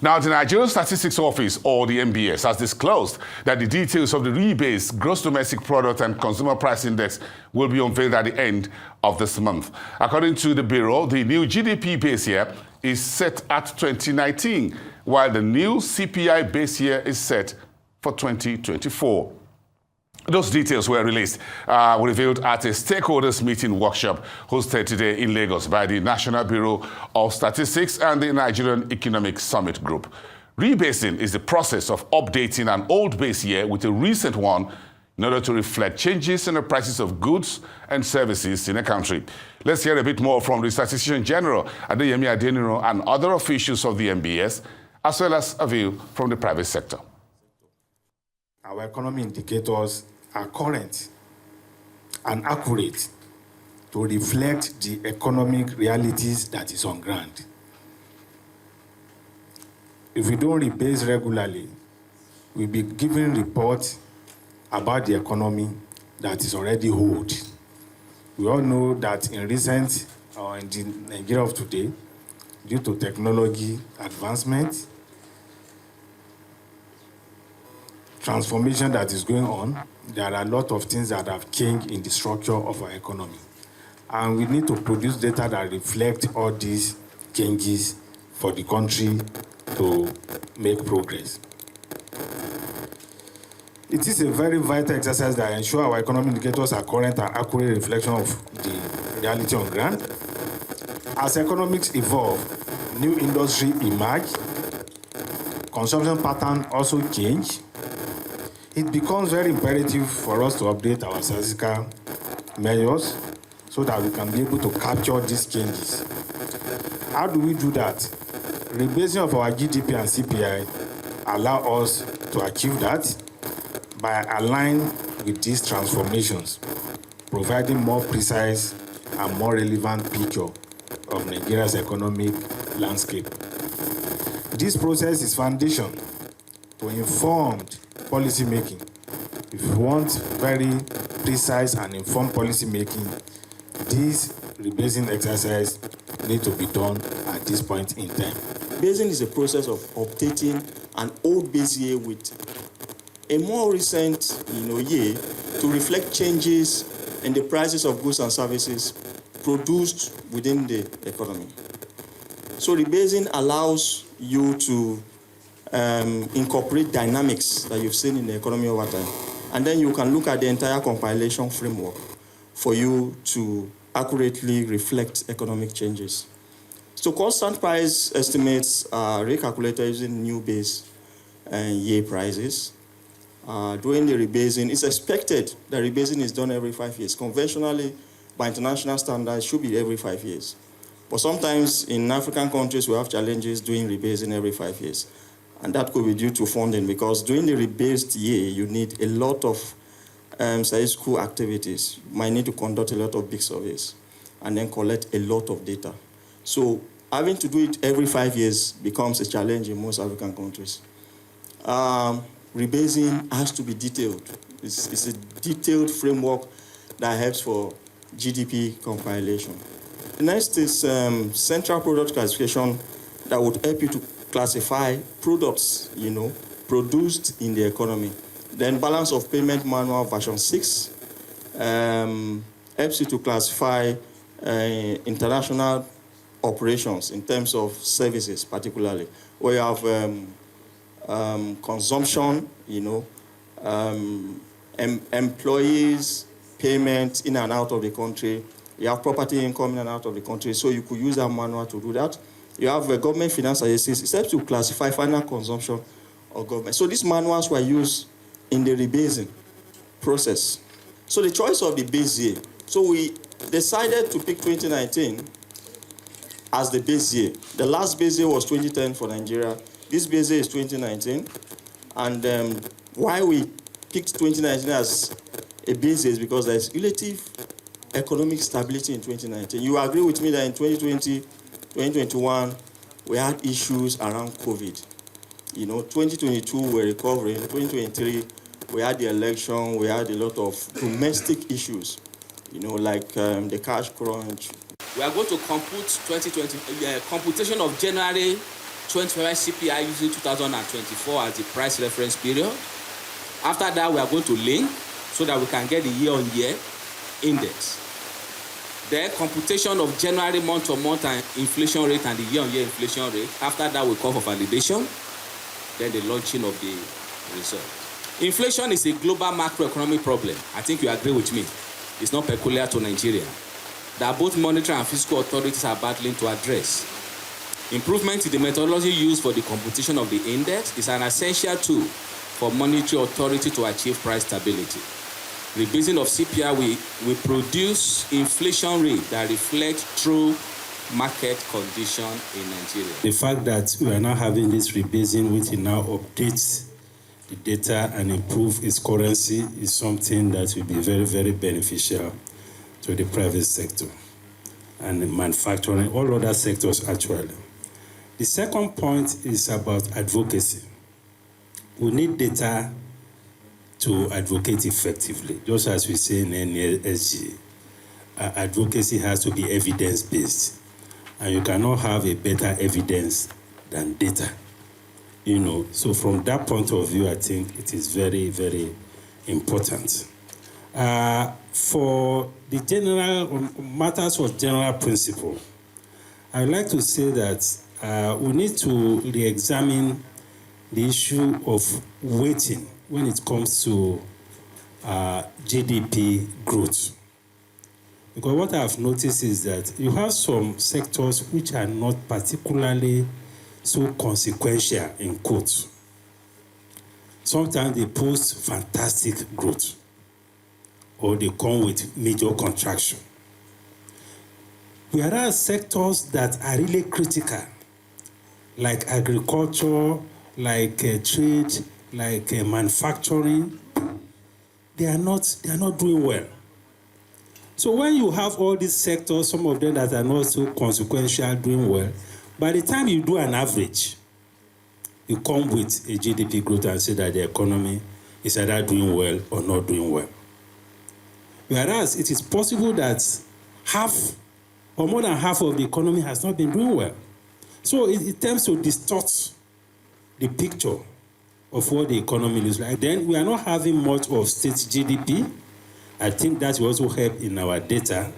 Now, the Nigerian Statistics Office, or the NBS, has disclosed that the details of the rebased Gross Domestic Product and Consumer Price Index will be unveiled at the end of this month. According to the Bureau, the new GDP base year is set at 2019, while the new CPI base year is set for 2024. Those details were released, revealed at a stakeholders meeting workshop hosted today in Lagos by the National Bureau of Statistics and the Nigerian Economic Summit Group. Rebasing is the process of updating an old base year with a recent one in order to reflect changes in the prices of goods and services in a country. Let's hear a bit more from the Statistician General, Adeyemi Adeniro, and other officials of the NBS, as well as a view from the private sector. Our economy indicators are current and accurate to reflect the economic realities that is on ground. If we don't rebase regularly, we'll be giving reports about the economy that is already old. We all know that in recent, or in the Nigeria of today, due to technology advancement, transformation that is going on, there are a lot of things that have changed in the structure of our economy. And we need to produce data that reflect all these changes for the country to make progress. It is a very vital exercise that ensures our economic indicators are current and accurate reflection of the reality on ground. As economics evolve, new industry emerge, consumption patterns also change. It becomes very imperative for us to update our statistical measures so that we can be able to capture these changes. How do we do that? Rebasing of our GDP and CPI allow us to achieve that by aligning with these transformations, providing more precise and more relevant picture of Nigeria's economic landscape. This process is foundation to informed policy making. If you want very precise and informed policy making, this rebasing exercise needs to be done at this point in time. Basing is a process of updating an old base year with a more recent year to reflect changes in the prices of goods and services produced within the economy. So rebasing allows you to incorporate dynamics that you've seen in the economy over time. And then you can look at the entire compilation framework for you to accurately reflect economic changes. So constant price estimates are recalculated using new base year prices. During the rebasing, it's expected that rebasing is done every 5 years. Conventionally, by international standards, it should be every 5 years. But sometimes in African countries, we have challenges doing rebasing every 5 years. And that could be due to funding, because during the rebased year, you need a lot of statistical activities. You might need to conduct a lot of big surveys and then collect a lot of data. So having to do it every 5 years becomes a challenge in most African countries. Rebasing has to be detailed. It's a detailed framework that helps for GDP compilation. The next is central product classification that would help you to classify products, produced in the economy. Then balance of payment manual version 6 helps you to classify international operations in terms of services, particularly where you have consumption, employees, payments in and out of the country. You have property income in and out of the country, so you could use that manual to do that. You have government finance agencies. It helps to classify final consumption of government. So these manuals were used in the rebasing process. So the choice of the base year. So we decided to pick 2019 as the base year. The last base year was 2010 for Nigeria. This base year is 2019. And why we picked 2019 as a base year is because there is relative economic stability in 2019. You agree with me that in 2020, 2021, we had issues around COVID. 2022, we're recovering. 2023, we had the election. We had a lot of domestic issues, like the cash crunch. We are going to compute 2020 computation of January 2025 CPI using 2024 as the price reference period. After that, we are going to link so that we can get the year-on-year index. Then computation of January month-to-month and inflation rate and the year-on-year inflation rate. After that, we call for validation. Then the launching of the result. Inflation is a global macroeconomic problem. I think you agree with me. It's not peculiar to Nigeria. That both monetary and fiscal authorities are battling to address. Improvement in the methodology used for the computation of the index is an essential tool for monetary authority to achieve price stability. Rebasing of CPI will produce inflation rate that reflect true market condition in Nigeria. The fact that we are now having this rebasing, which now updates the data and improve its currency, is something that will be very, very beneficial to the private sector and the manufacturing, all other sectors actually. The second point is about advocacy. We need data to advocate effectively, just as we say in NSG. Advocacy has to be evidence-based, and you cannot have a better evidence than data. So from that point of view, I think it is very, very important. For the general matters of general principle, I'd like to say that we need to re-examine the issue of weighting when it comes to GDP growth. Because what I've noticed is that you have some sectors which are not particularly so consequential in quotes. Sometimes they post fantastic growth, or they come with major contraction. Whereas sectors that are really critical, like agriculture, like trade, like manufacturing, they are not doing well. So when you have all these sectors, some of them that are not so consequential doing well, by the time you do an average, you come with a GDP growth and say that the economy is either doing well or not doing well. Whereas it is possible that half or more than half of the economy has not been doing well. So it tends to distort the picture of what the economy looks like. Then we are not having much of state GDP. I think that will also help in our data.